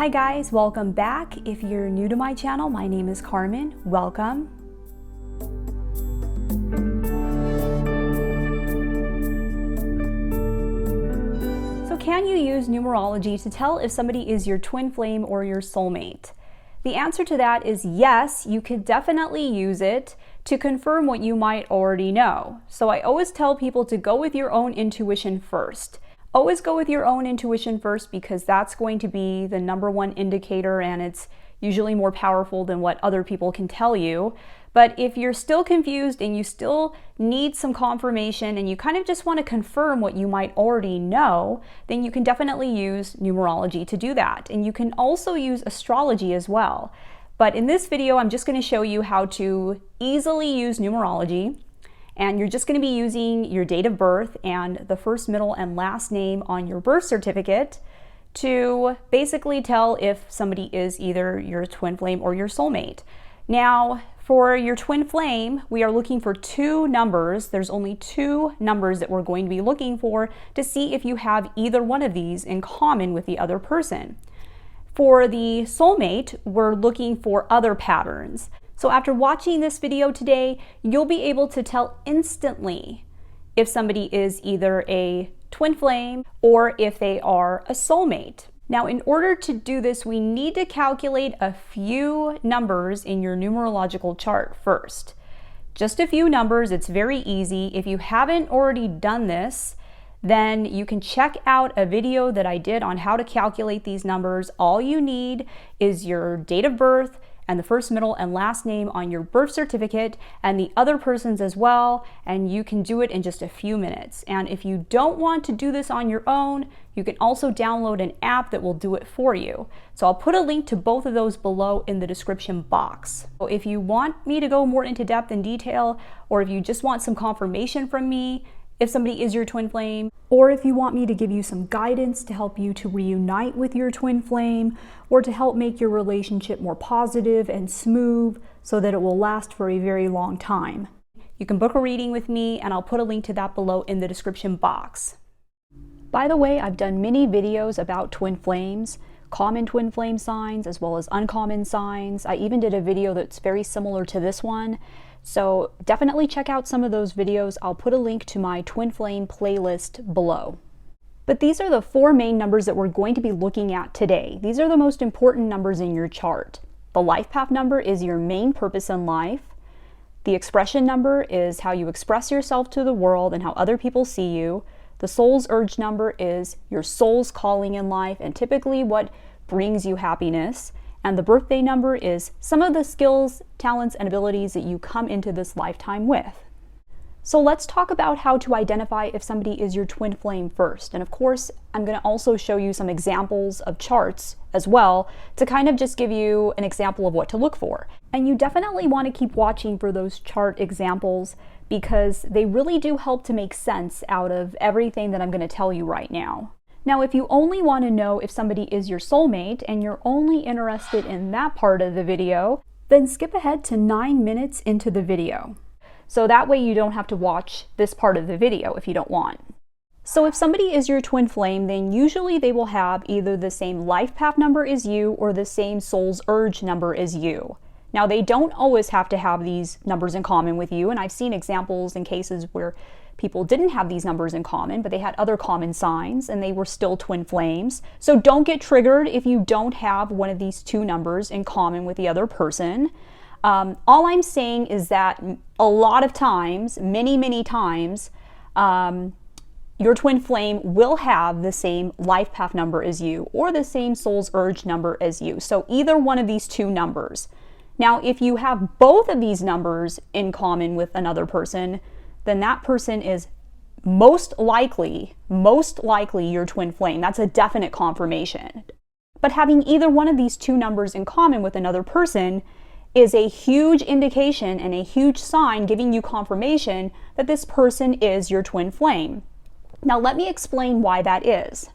Hi guys, welcome back. If you're new to my channel, my name is Carmen. Welcome. So can you use numerology to tell if somebody is your twin flame or your soulmate? The answer to that is yes, you could definitely use it to confirm what you might already know. So I always tell people to go with your own intuition first. Always go with your own intuition first because that's going to be the #1 indicator, and it's usually more powerful than what other people can tell you. But if you're still confused and you still need some confirmation and you kind of just want to confirm what you might already know, then you can definitely use numerology to do that. And you can also use astrology as well. But in this video, I'm just going to show you how to easily use numerology. And you're just going to be using your date of birth and the first, middle, and last name on your birth certificate to basically tell if somebody is either your twin flame or your soulmate. Now, for your twin flame, we are looking for two numbers. There's only two numbers that we're going to be looking for to see if you have either one of these in common with the other person. For the soulmate, we're looking for other patterns. So after watching this video today, you'll be able to tell instantly if somebody is either a twin flame or if they are a soulmate. Now, in order to do this, we need to calculate a few numbers in your numerological chart first. Just a few numbers, it's very easy. If you haven't already done this, then you can check out a video that I did on how to calculate these numbers. All you need is your date of birth and the first, middle, and last name on your birth certificate and the other person's as well, and you can do it in just a few minutes. And if you don't want to do this on your own, you can also download an app that will do it for you. So I'll put a link to both of those below in the description box. So if you want me to go more into depth and detail, or if you just want some confirmation from me if somebody is your twin flame, or if you want me to give you some guidance to help you to reunite with your twin flame, or to help make your relationship more positive and smooth so that it will last for a very long time, you can book a reading with me, and I'll put a link to that below in the description box. By the way, I've done many videos about twin flames, common twin flame signs as well as uncommon signs. I even did a video that's very similar to this one. So definitely check out some of those videos. I'll put a link to my twin flame playlist below. But these are the four main numbers that we're going to be looking at today. These are the most important numbers in your chart. The life path number is your main purpose in life. The expression number is how you express yourself to the world and how other people see you. The soul's urge number is your soul's calling in life and typically what brings you happiness. And the birthday number is some of the skills, talents, and abilities that you come into this lifetime with. So let's talk about how to identify if somebody is your twin flame first. And of course, I'm going to also show you some examples of charts as well to kind of just give you an example of what to look for. And you definitely want to keep watching for those chart examples because they really do help to make sense out of everything that I'm going to tell you right now. Now, if you only want to know if somebody is your soulmate and you're only interested in that part of the video, then skip ahead to 9 minutes into the video. So that way you don't have to watch this part of the video if you don't want. So if somebody is your twin flame, then usually they will have either the same life path number as you or the same soul's urge number as you. Now, they don't always have to have these numbers in common with you, and I've seen examples in cases where people didn't have these numbers in common, but they had other common signs and they were still twin flames. So don't get triggered if you don't have one of these two numbers in common with the other person. All I'm saying is that a lot of times, many times, your twin flame will have the same life path number as you or the same soul's urge number as you. So either one of these two numbers. Now, if you have both of these numbers in common with another person, then that person is most likely your twin flame. That's a definite confirmation. But having either one of these two numbers in common with another person is a huge indication and a huge sign giving you confirmation that this person is your twin flame. Now let me explain why that is.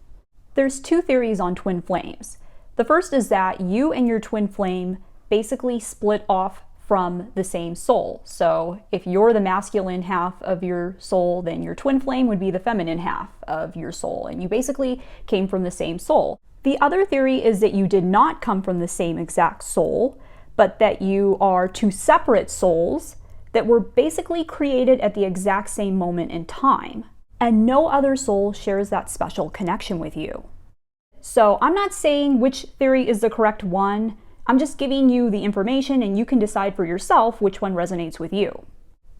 There's two theories on twin flames. The first is that you and your twin flame basically split off from the same soul. So if you're the masculine half of your soul, then your twin flame would be the feminine half of your soul, and you basically came from the same soul. The other theory is that you did not come from the same exact soul, but that you are two separate souls that were basically created at the exact same moment in time, and no other soul shares that special connection with you. So I'm not saying which theory is the correct one. I'm just giving you the information and you can decide for yourself which one resonates with you.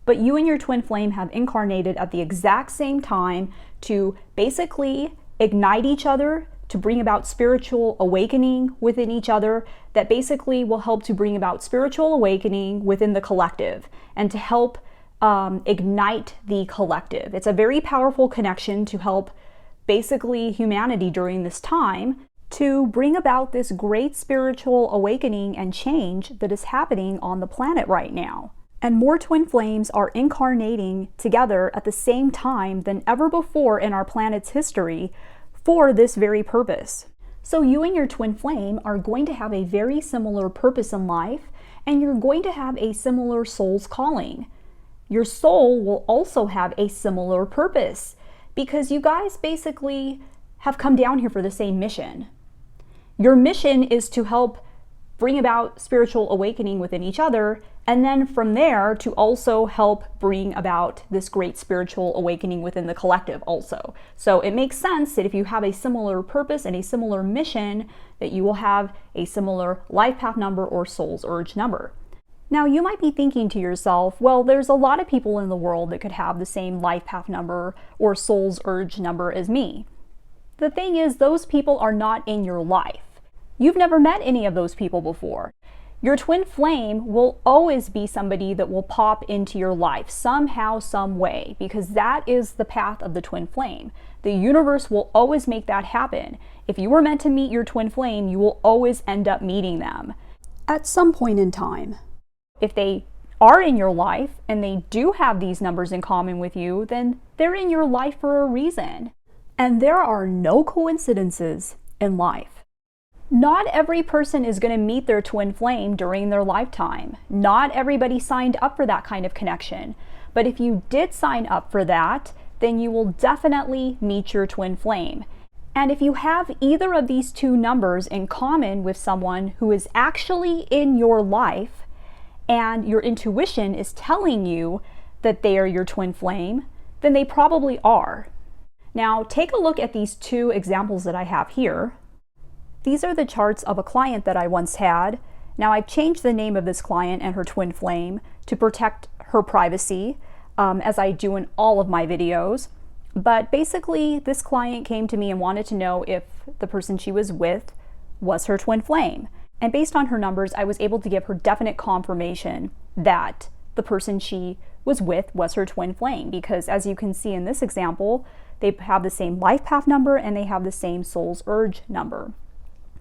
But you and your twin flame have incarnated at the exact same time to basically ignite each other, to bring about spiritual awakening within each other that basically will help to bring about spiritual awakening within the collective and to help ignite the collective. It's a very powerful connection to help basically humanity during this time to bring about this great spiritual awakening and change that is happening on the planet right now. And more twin flames are incarnating together at the same time than ever before in our planet's history for this very purpose. So you and your twin flame are going to have a very similar purpose in life, and you're going to have a similar soul's calling. Your soul will also have a similar purpose because you guys basically have come down here for the same mission. Your mission is to help bring about spiritual awakening within each other, and then from there to also help bring about this great spiritual awakening within the collective also. So it makes sense that if you have a similar purpose and a similar mission, that you will have a similar life path number or soul's urge number. Now you might be thinking to yourself, well, there's a lot of people in the world that could have the same life path number or soul's urge number as me. The thing is, those people are not in your life. You've never met any of those people before. Your twin flame will always be somebody that will pop into your life somehow, some way, because that is the path of the twin flame. The universe will always make that happen. If you were meant to meet your twin flame, you will always end up meeting them at some point in time. If they are in your life and they do have these numbers in common with you, then they're in your life for a reason. And there are no coincidences in life. Not every person is going to meet their twin flame during their lifetime. Not everybody signed up for that kind of connection. But if you did sign up for that, then you will definitely meet your twin flame. And if you have either of these two numbers in common with someone who is actually in your life, and your intuition is telling you that they are your twin flame, then they probably are. Now, take a look at these two examples that I have here. These are the charts of a client that I once had. Now, I've changed the name of this client and her twin flame to protect her privacy, as I do in all of my videos. But basically, this client came to me and wanted to know if the person she was with was her twin flame. And based on her numbers, I was able to give her definite confirmation that the person she was with was her twin flame, because as you can see in this example, they have the same life path number and they have the same soul's urge number.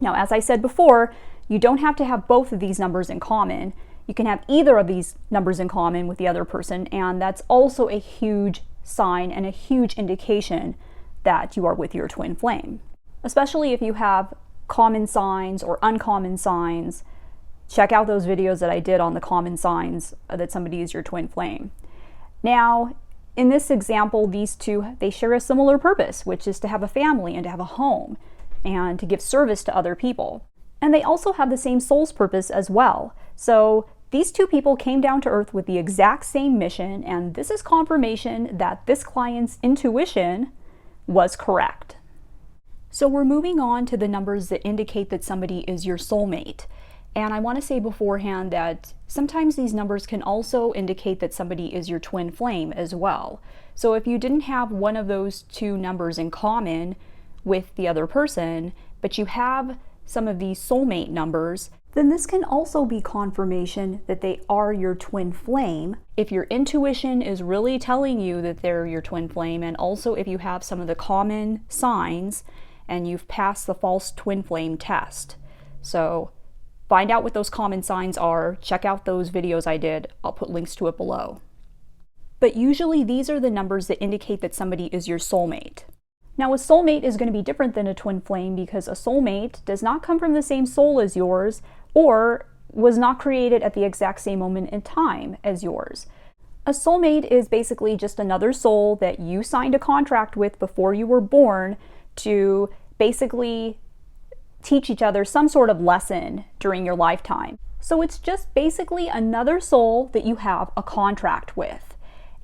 Now, as I said before, you don't have to have both of these numbers in common. You can have either of these numbers in common with the other person, and that's also a huge sign and a huge indication that you are with your twin flame. Especially if you have common signs or uncommon signs. Check out those videos that I did on the common signs that somebody is your twin flame. Now, in this example, these two, they share a similar purpose, which is to have a family and to have a home and to give service to other people. And they also have the same soul's purpose as well. So these two people came down to earth with the exact same mission, and this is confirmation that this client's intuition was correct. So we're moving on to the numbers that indicate that somebody is your soulmate. And I want to say beforehand that sometimes these numbers can also indicate that somebody is your twin flame as well. So if you didn't have one of those two numbers in common with the other person, but you have some of these soulmate numbers, then this can also be confirmation that they are your twin flame. If your intuition is really telling you that they're your twin flame, and also if you have some of the common signs and you've passed the false twin flame test. So find out what those common signs are. Check out those videos I did. I'll put links to it below. But usually these are the numbers that indicate that somebody is your soulmate. Now, a soulmate is going to be different than a twin flame because a soulmate does not come from the same soul as yours or was not created at the exact same moment in time as yours. A soulmate is basically just another soul that you signed a contract with before you were born to basically teach each other some sort of lesson during your lifetime. So it's just basically another soul that you have a contract with.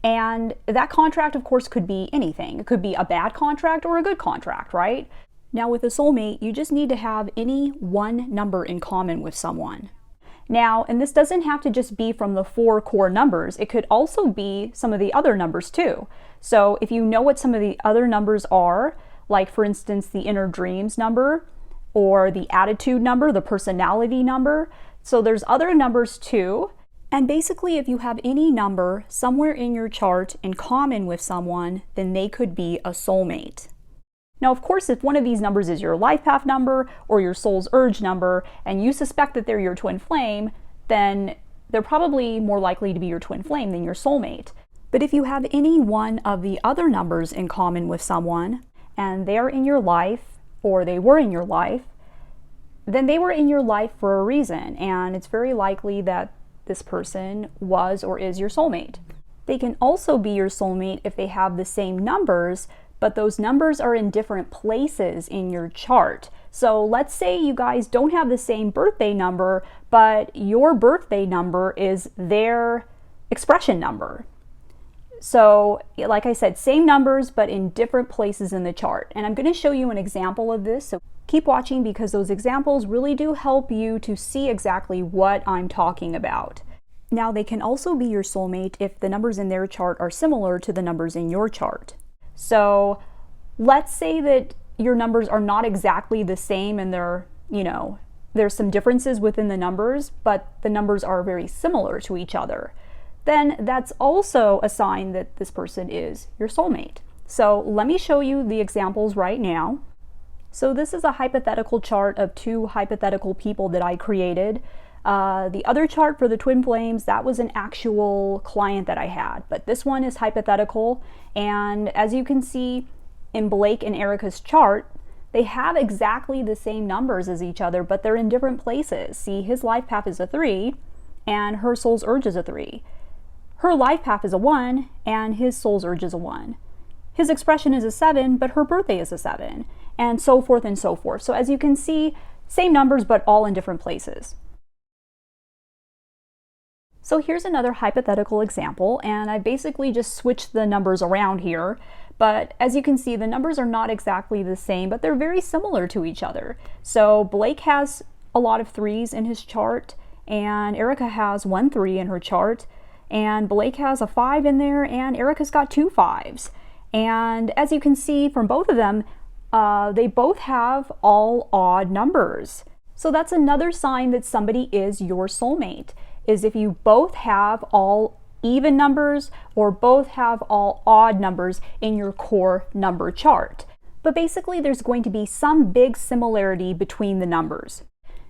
And that contract, of course, could be anything. It could be a bad contract or a good contract, right? Now with a soulmate, you just need to have any one number in common with someone. Now, and this doesn't have to just be from the 4 core numbers. It could also be some of the other numbers too. So if you know what some of the other numbers are, like for instance, the inner dreams number or the attitude number, the personality number. So there's other numbers too. And basically, if you have any number somewhere in your chart in common with someone, then they could be a soulmate. Now, of course, if one of these numbers is your life path number or your soul's urge number, and you suspect that they're your twin flame, then they're probably more likely to be your twin flame than your soulmate. But if you have any one of the other numbers in common with someone, and they're in your life, or they were in your life, then they were in your life for a reason, and it's very likely that this person was or is your soulmate. They can also be your soulmate if they have the same numbers, but those numbers are in different places in your chart. So let's say you guys don't have the same birthday number, but your birthday number is their expression number. So like I said, same numbers, but in different places in the chart. And I'm going to show you an example of this. So keep watching because those examples really do help you to see exactly what I'm talking about. Now, they can also be your soulmate if the numbers in their chart are similar to the numbers in your chart. So let's say that your numbers are not exactly the same and there's some differences within the numbers, but the numbers are very similar to each other. Then that's also a sign that this person is your soulmate. So let me show you the examples right now. So this is a hypothetical chart of 2 hypothetical people that I created. The other chart for the twin flames, that was an actual client that I had, but this one is hypothetical. And as you can see in Blake and Erica's chart, they have exactly the same numbers as each other, but they're in different places. See, his life path is a 3 and her soul's urge is a 3. Her life path is a 1 and his soul's urge is a 1. His expression is a 7, but her birthday is a 7, and so forth and so forth. So as you can see, same numbers, but all in different places. So here's another hypothetical example, and I basically just switched the numbers around here. But as you can see, the numbers are not exactly the same, but they're very similar to each other. So Blake has a lot of 3s in his chart, and Erica has 1 3 in her chart, and Blake has a 5 in there, and Erica's got 2 5s. And as you can see from both of them, they both have all odd numbers. So that's another sign that somebody is your soulmate, is if you both have all even numbers or both have all odd numbers in your core number chart. But basically there's going to be some big similarity between the numbers.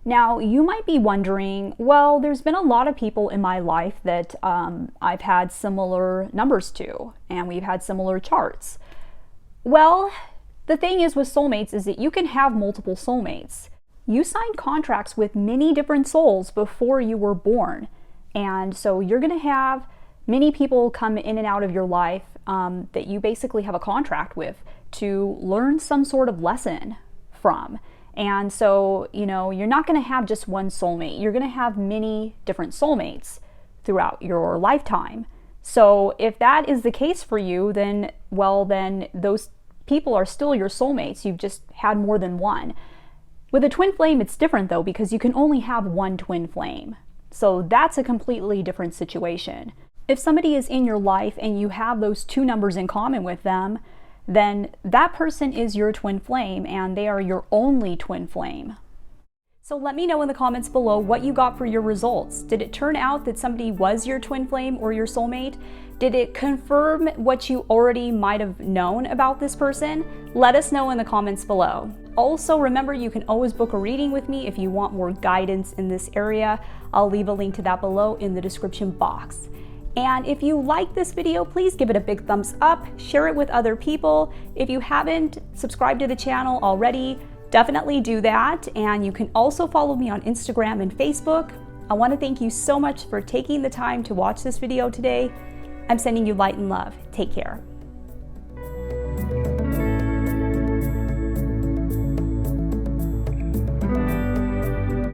Now you might be wondering, well, there's been a lot of people in my life that I've had similar numbers to, and we've had similar charts. Well, the thing is with soulmates is that you can have multiple soulmates. You signed contracts with many different souls before you were born. And so you're going to have many people come in and out of your life that you basically have a contract with to learn some sort of lesson from. And so, you're not going to have just one soulmate. You're going to have many different soulmates throughout your lifetime. So if that is the case for you, then those people are still your soulmates. You've just had more than one. With a twin flame, it's different though, because you can only have one twin flame. So that's a completely different situation. If somebody is in your life and you have those 2 numbers in common with them, then that person is your twin flame and they are your only twin flame. So let me know in the comments below what you got for your results. Did it turn out that somebody was your twin flame or your soulmate? Did it confirm what you already might have known about this person? Let us know in the comments below. Also, remember, you can always book a reading with me if you want more guidance in this area. I'll leave a link to that below in the description box. And if you like this video, please give it a big thumbs up, share it with other people. If you haven't subscribed to the channel already, definitely do that. And you can also follow me on Instagram and Facebook. I want to thank you so much for taking the time to watch this video today. I'm sending you light and love. Take care.